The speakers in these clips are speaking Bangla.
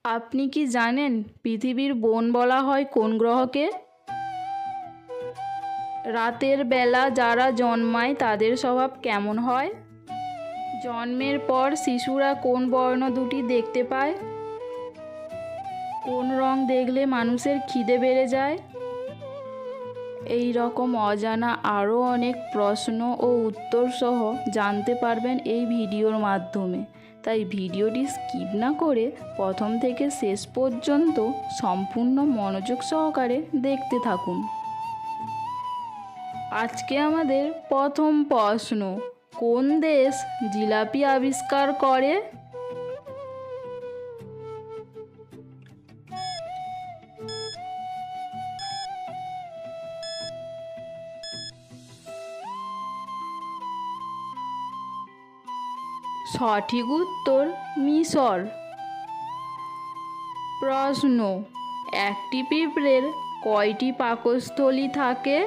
আপনি কি জানেন পৃথিবীর বোন বলা হয় কোন গ্রহকে? রাতের বেলা যারা জন্মায় তাদের স্বভাব কেমন হয়? জন্মের পর শিশুরা কোন বর্ণ দুটি দেখতে পায়? কোন রং দেখলে মানুষের খিদে বেড়ে যায়? এই রকম অজানা আরও অনেক প্রশ্ন ও উত্তর সহ জানতে পারবেন এই ভিডিওর মাধ্যমে। তাই ভিডিওটি স্কিপ না করে প্রথম থেকে শেষ পর্যন্ত সম্পূর্ণ মনোযোগ সহকারে দেখতে থাকুন। আজকে আমাদের প্রথম প্রশ্ন, কোন দেশ জিলাপি আবিষ্কার করে? সঠিক উত্তর মিশর। প্রশ্ন, একটি পিঁপড়ের কয়টি পাকস্থলী থাকে?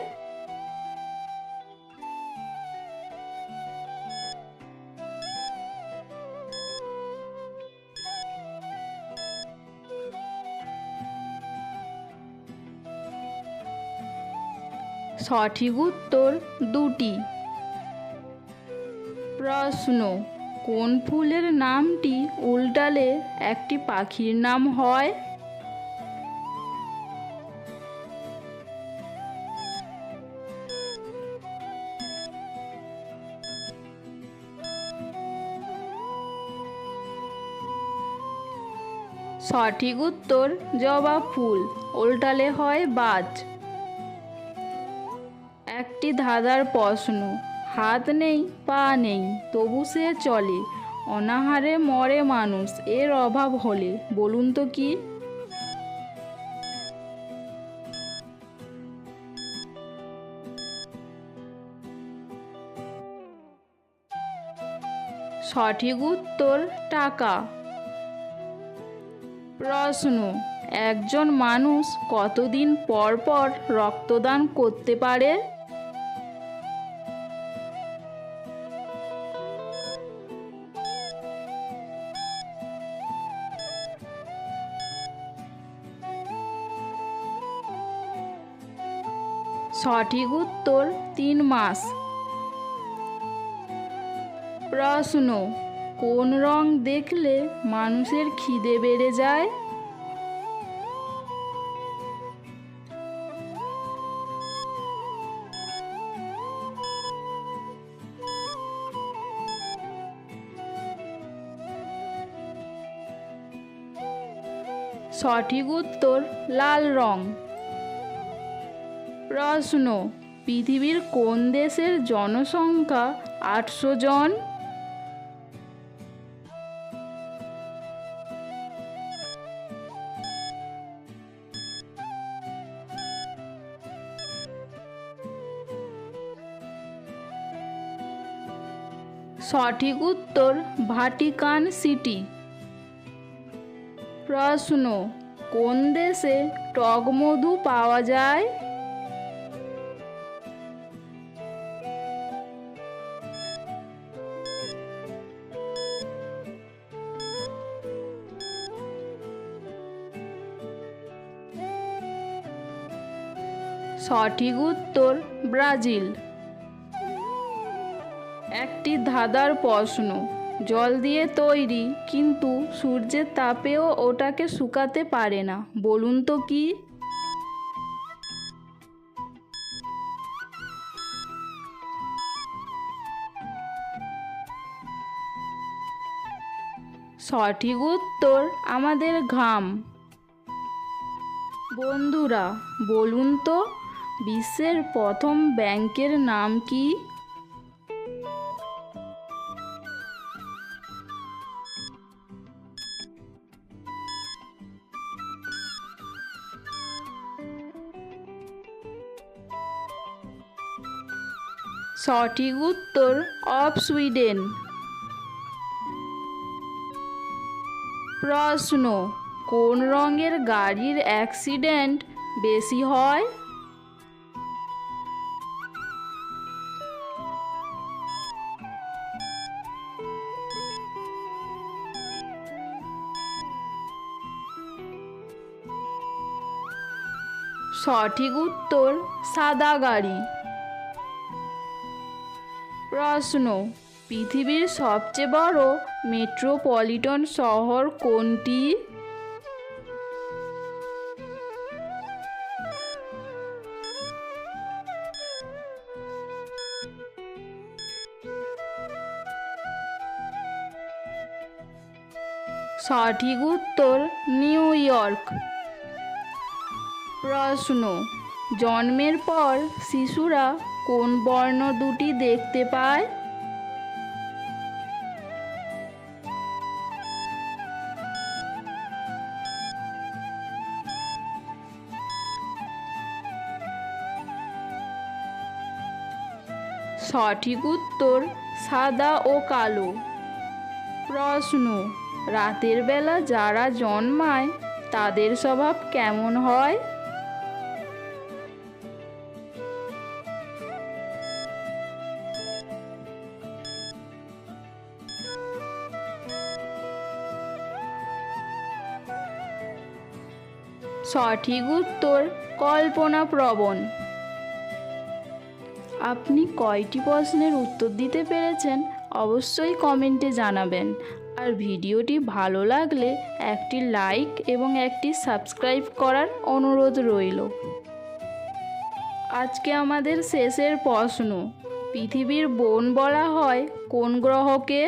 সঠিক উত্তর দুটি। প্রশ্ন, কোন ফুলের নামটি উল্টালে একটি পাখির নাম হয়? সঠিক উত্তর জবা ফুল, উল্টালে হয় বাজ। একটি ধাঁধার প্রশ্ন, হাত নেই পা নেই তবু সে চলে, অনাহারে মরে মানুষ এর অভাব হলে, বলুন তো কি? সঠিক উত্তর টাকা। প্রশ্ন, একজন মানুষ কতদিন পর পর রক্তদান করতে পারে? সঠিক উত্তর 3 মাস। প্রশ্ন, কোন রং দেখলে মানুষের খিদে বেড়ে যায়? সঠিক উত্তর লাল রং। প্রশ্ন, পৃথিবীর কোন দেশের জনসংখ্যা 800 জন? সঠিক উত্তর ভাটিকান সিটি। প্রশ্ন, কোন দেশে টক মধু পাওয়া যায়? সঠিক উত্তর ব্রাজিল। একটি ধাঁধার প্রশ্ন, জল দিয়ে তৈরি কিন্তু সূর্যের তাপেও ওটাকে শুকাতে পারে না, বলুন তো কি? সঠিক উত্তর আমাদের ঘাম। বন্ধুরা, বলুন তো বিশ্বের প্রথম ব্যাংকের নাম কি? সঠিক উত্তর অফ সুইডেন। প্রশ্ন, কোন রঙের গাড়ির অ্যাক্সিডেন্ট বেশি হয়? সঠিক উত্তর সাদা গাড়ি। প্রশ্ন, পৃথিবীর সবচেয়ে বড় মেট্রোপলিটন শহর কোনটি? সঠিক উত্তর নিউ ইয়র্ক। প্রশ্ন, জন্মের পর শিশুরা কোন বর্ণ দুটি দেখতে পায়? সঠিক উত্তর সাদা ও কালো। প্রশ্ন, রাতের বেলা যারা জন্মায় তাদের স্বভাব কেমন হয়? সঠিক উত্তর কল্পনাপ্রবণ। আপনি কয়টি প্রশ্নের উত্তর দিতে পেরেছেন অবশ্যই কমেন্টে জানাবেন। আর ভিডিওটি ভালো লাগলে একটি লাইক এবং একটি সাবস্ক্রাইব করার অনুরোধ রইল। আজকে আমাদের শেষের প্রশ্ন, পৃথিবীর বোন বলা হয় কোন গ্রহকে?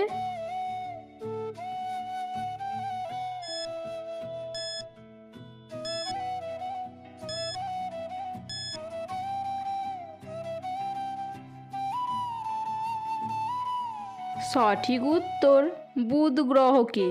সঠিক উত্তর বুধ গ্রহকে।